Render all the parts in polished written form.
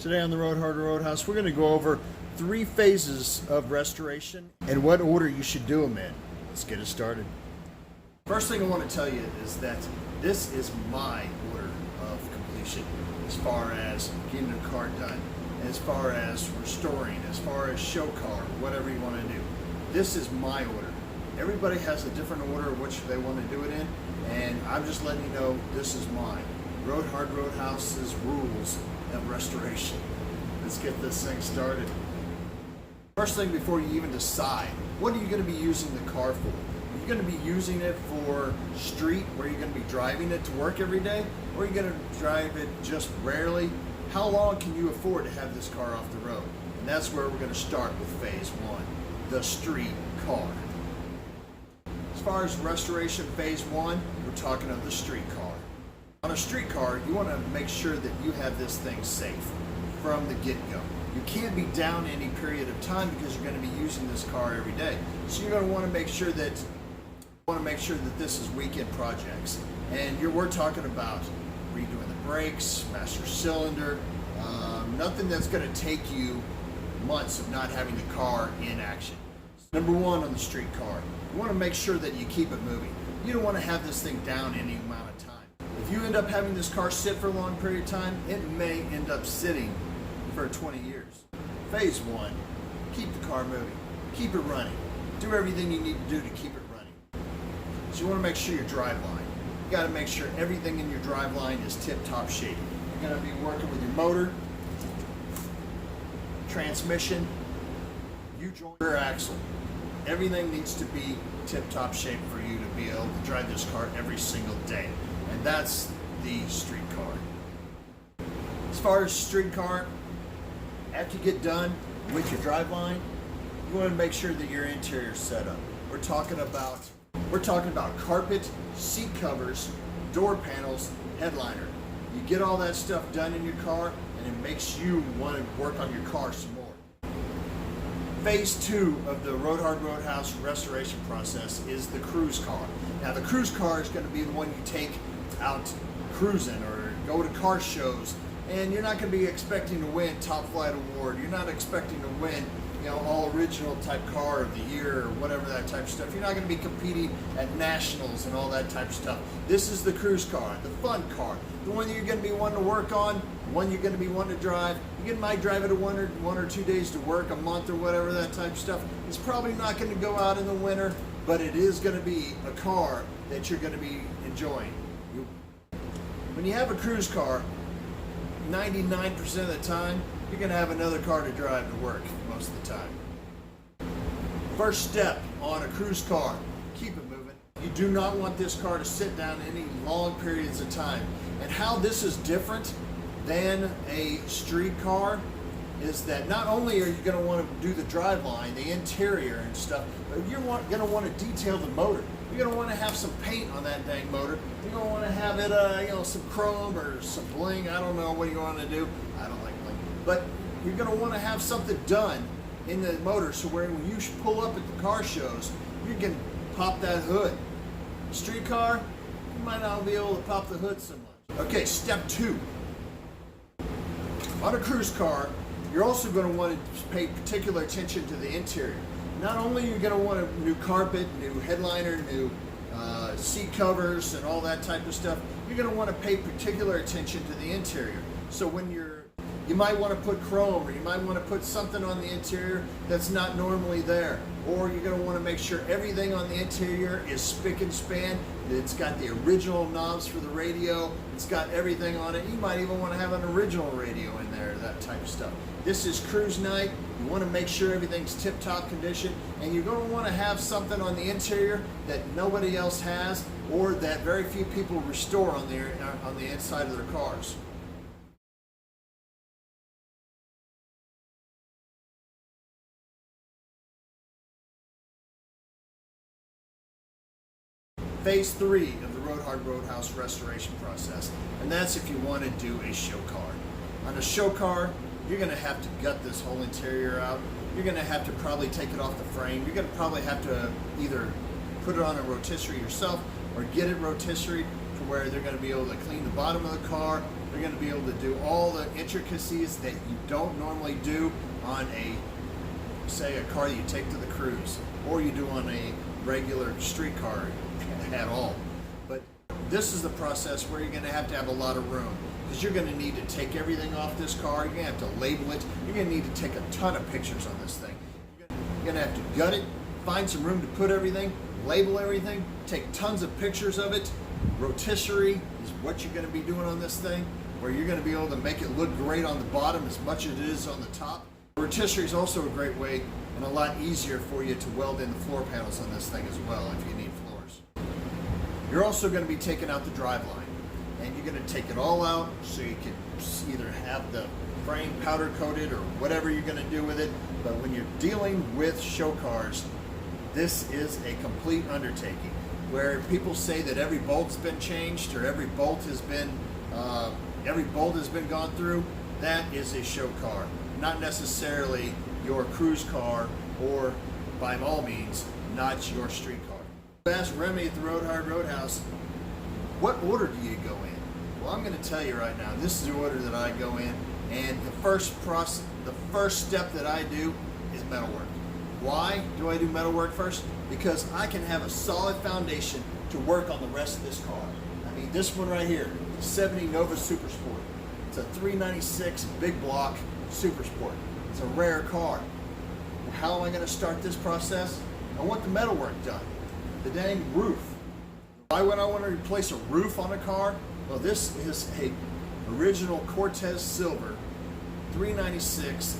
Today on the Roadhouse, we're going to go over 3 phases of restoration and what order you should do them in. Let's get it started. First thing I want to tell you is that this is my order of completion as far as getting a car done, as far as restoring, as far as show car, whatever you want to do. This is my order. Everybody has a different order of which they want to do it in, and I'm just letting you know this is mine. Roadhouse's rules of restoration. Let's get this thing started. First thing, before you even decide, what are you going to be using the car for? Are you going to be using it for street, where you're going to be driving it to work every day? Or are you going to drive it just rarely? How long can you afford to have this car off the road? And that's where we're going to start with phase 1, the street car. As far as restoration phase 1, we're talking of the street car. On a street car, you want to make sure that you have this thing safe from the get-go. You can't be down any period of time because you're going to be using this car every day. So you're going to want to make sure that this is weekend projects. And we're talking about redoing the brakes, master cylinder, nothing that's going to take you months of not having the car in action. Number 1 on the street car, you want to make sure that you keep it moving. You don't want to have this thing down any amount of time. If you end up having this car sit for a long period of time, it may end up sitting for 20 years. Phase 1, keep the car moving, keep it running. Do everything you need to do to keep it running. So you want to make sure your drive line, you got to make sure everything in your drive line is tip-top shape. You're going to be working with your motor, transmission, U-joint, rear axle. Everything needs to be tip-top shape for you to be able to drive this car every single day. And that's the street car. As far as street car, after you get done with your drive line, you want to make sure that your interior is set up. We're talking about carpet, seat covers, door panels, headliner. You get all that stuff done in your car, and it makes you want to work on your car some more. Phase 2 of the Roadhouse restoration process is the cruise car. Now the cruise car is going to be the one you take out cruising or go to car shows, and you're not going to be expecting to win top flight award. You're not expecting to win, all original type car of the year or whatever that type of stuff. You're not going to be competing at nationals and all that type of stuff. This is the cruise car, the fun car, the one that you're going to be wanting to work on, the one you're going to be wanting to drive. You might drive it one or 2 days to work, a month or whatever, that type of stuff. It's probably not going to go out in the winter, but it is going to be a car that you're going to be enjoying. When you have a cruise car, 99% of the time, you're going to have another car to drive to work most of the time. First step on a cruise car, keep it moving. You do not want this car to sit down any long periods of time. And how this is different than a street car is that not only are you going to want to do the drive line, the interior and stuff, but you're going to want to detail the motor. You're going to want to have some paint on that dang motor. You're going to want to have it, some chrome or some bling. I don't know what you want to do. I don't like bling. But you're going to want to have something done in the motor so when you pull up at the car shows, you can pop that hood. Street car, you might not be able to pop the hood so much. Okay, step 2. On a cruise car, you're also going to want to pay particular attention to the interior. Not only are you going to want a new carpet, new headliner, new seat covers and all that type of stuff, you're going to want to pay particular attention to the interior. So when you might want to put chrome, or you might want to put something on the interior that's not normally there. Or you're going to want to make sure everything on the interior is spick and span. It's got the original knobs for the radio. It's got everything on it. You might even want to have an original radio in there, that type of stuff. This is cruise night. You want to make sure everything's tip-top condition, and you're going to want to have something on the interior that nobody else has, or that very few people restore on the inside of their cars. Phase 3 of the Roadhouse restoration process, and that's if you want to do a show car. On a show car, you're going to have to gut this whole interior out. You're going to have to probably take it off the frame. You're going to probably have to either put it on a rotisserie yourself or get it rotisserie to where they're going to be able to clean the bottom of the car, They're going to be able to do all the intricacies that you don't normally do on say a car that you take to the cruise, or you do on a regular street car at all. But this is the process where you're going to have a lot of room, because you're going to need to take everything off this car. You're going to have to label it. You're going to need to take a ton of pictures on this thing. You're going to have to gut it, find some room to put everything, label everything, take tons of pictures of it. Rotisserie is what you're going to be doing on this thing, where you're going to be able to make it look great on the bottom as much as it is on the top. Rotisserie is also a great way and a lot easier for you to weld in the floor panels on this thing as well if you need floors. You're also going to be taking out the driveline, and you're going to take it all out so you can either have the frame powder coated or whatever you're going to do with it. But when you're dealing with show cars, this is a complete undertaking, where people say that every bolt's been changed or every bolt has been gone through. That is a show car, not necessarily your cruise car, or by all means, not your street car. Ask Remy at the Roadhouse, what order do you go in? Well, I'm going to tell you right now, this is the order that I go in, and the first step that I do is metalwork. Why do I do metalwork first? Because I can have a solid foundation to work on the rest of this car. I mean, this one right here, the 70 Nova Super Sport. It's a 396 big block Super Sport. It's a rare car. How am I going to start this process? I want the metalwork done. The dang roof. Why would I want to replace a roof on a car? Well, this is a original Cortez Silver 396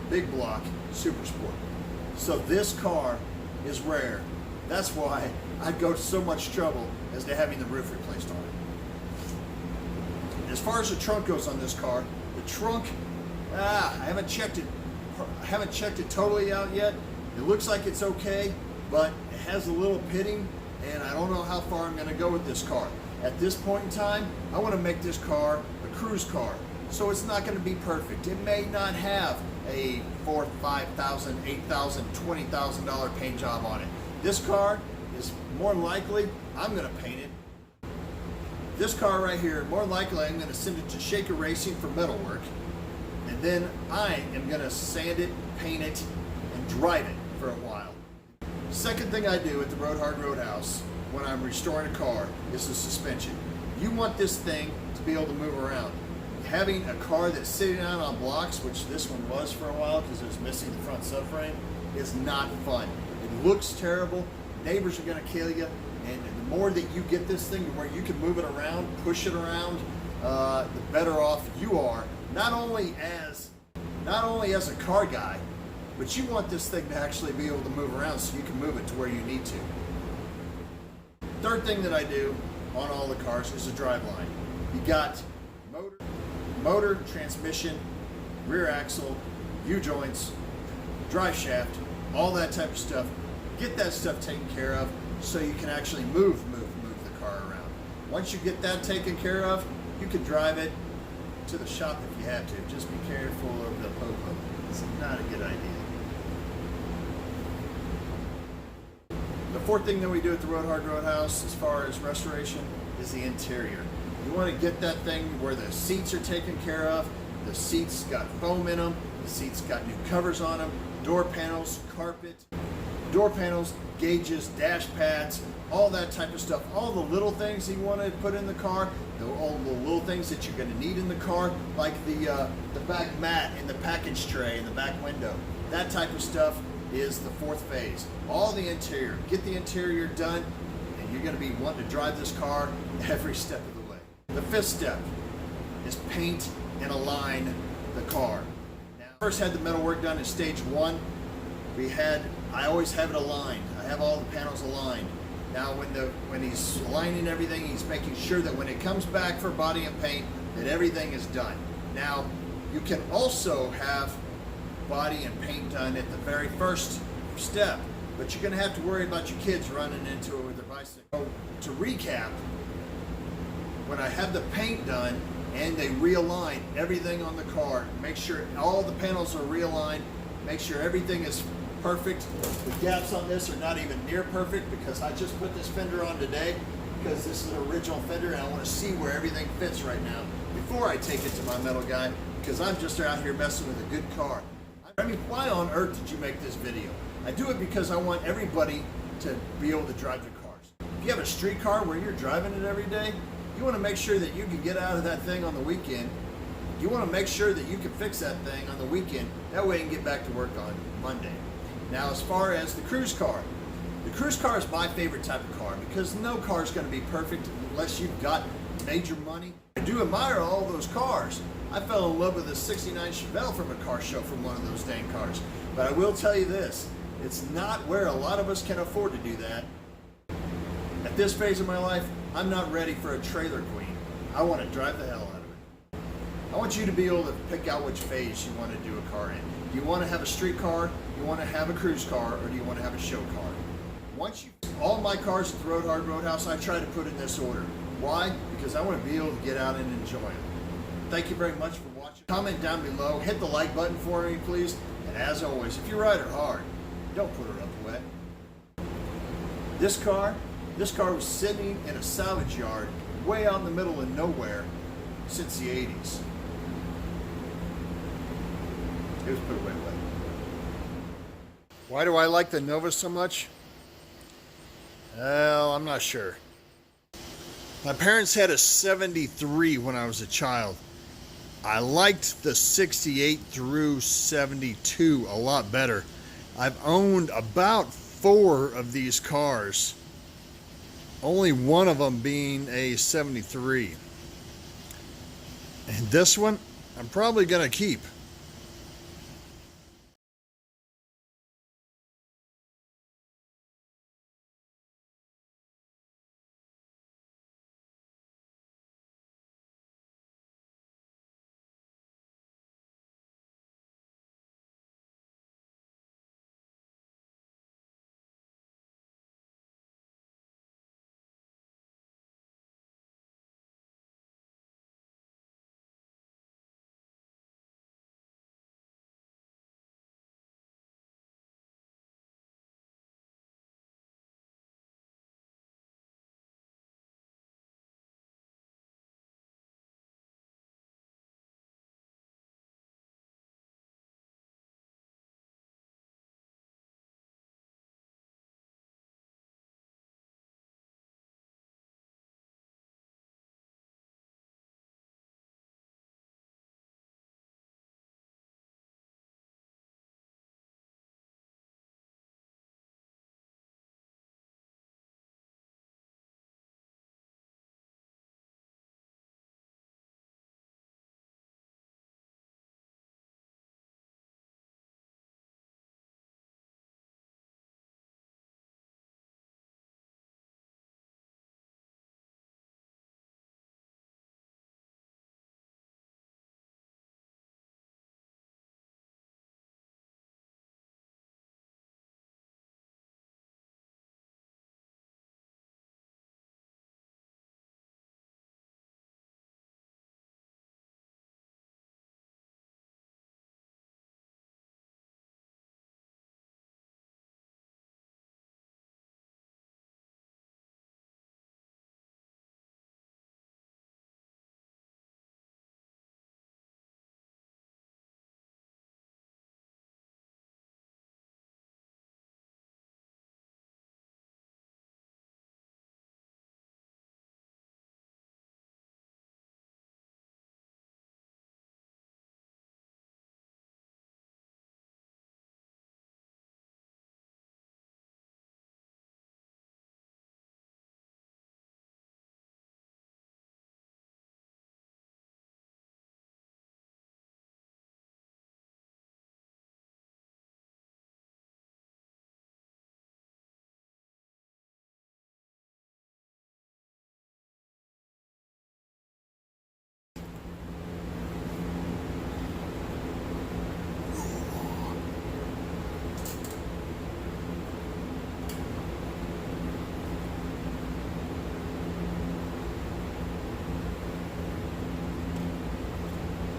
big block Super Sport. So this car is rare. That's why I'd go to so much trouble as to having the roof replaced on it. As far as the trunk goes on this car, the trunk, I haven't checked it totally out yet. It looks like it's okay, but it has a little pitting, and I don't know how far I'm going to go with this car. At this point in time, I want to make this car a cruise car, so it's not going to be perfect. It may not have a $4,000, $5,000, $8,000, $20,000 paint job on it. This car is more likely, I'm going to paint it. This car right here, more likely I'm going to send it to Shaker Racing for metal work, and then I am going to sand it, paint it, and drive it for a while. Second thing I do at the Roadhouse when I'm restoring a car is the suspension. You want this thing to be able to move around. Having a car that's sitting out on blocks, which this one was for a while because it was missing the front subframe, is not fun. It looks terrible. Neighbors are going to kill you. And the more that you get this thing to where you can move it around, push it around, the better off you are. Not only as a car guy, but you want this thing to actually be able to move around so you can move it to where you need to. Third thing that I do on all the cars is the driveline. You got motor, transmission, rear axle, U-joints, drive shaft, all that type of stuff. Get that stuff taken care of so you can actually move the car around. Once you get that taken care of, you can drive it to the shop if you have to. Just be careful of the popo. It's not a good idea. The fourth thing that we do at the Roadhouse as far as restoration is the interior. You want to get that thing where the seats are taken care of. The seats got foam in them. The seats got new covers on them. Door panels, carpet. Door panels, gauges, dash pads, all that type of stuff. All the little things that you want to put in the car, all the little things that you're going to need in the car, like the back mat and the package tray in the back window. That type of stuff is the fourth phase. All the interior. Get the interior done, and you're going to be wanting to drive this car every step of the way. The fifth step is paint and align the car. Now, first had the metal work done in stage one. I always have it aligned. I have all the panels aligned. Now when he's aligning everything, he's making sure that when it comes back for body and paint, that everything is done. Now, you can also have body and paint done at the very first step, but you're going to have to worry about your kids running into it with their bicycle. So, to recap, when I have the paint done and they realign everything on the car, make sure all the panels are realigned, make sure everything is perfect. The gaps on this are not even near perfect because I just put this fender on today. because this is an original fender and I want to see where everything fits right now before I take it to my metal guy, because I'm just out here messing with a good car. I mean, why on earth did you make this video? I do it because I want everybody to be able to drive their cars. If you have a street car where you're driving it every day, you want to make sure that you can get out of that thing on the weekend. You want to make sure that you can fix that thing on the weekend. That way you can get back to work on Monday. Now, as far as the cruise car is my favorite type of car because no car is going to be perfect unless you've got major money. I do admire all those cars. I fell in love with a 69 Chevelle from a car show from one of those dang cars. But I will tell you this, it's not where a lot of us can afford to do that. At this phase of my life, I'm not ready for a trailer queen. I want to drive the hell out of it. I want you to be able to pick out which phase you want to do a car in. Do you want to have a street car, do you want to have a cruise car, or do you want to have a show car? All my cars at the Roadhouse, I try to put in this order. Why? Because I want to be able to get out and enjoy them. Thank you very much for watching. Comment down below, hit the like button for me, please. And as always, if you ride her hard, don't put her up wet. This car was sitting in a salvage yard way out in the middle of nowhere since the 80s. It was put away wet. Why do I like the Nova so much? Well, I'm not sure. My parents had a 73 when I was a child. I liked the 68 through 72 a lot better. I've owned about 4 of these cars, only one of them being a 73. And this one, I'm probably going to keep.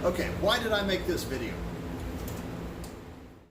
Okay, why did I make this video?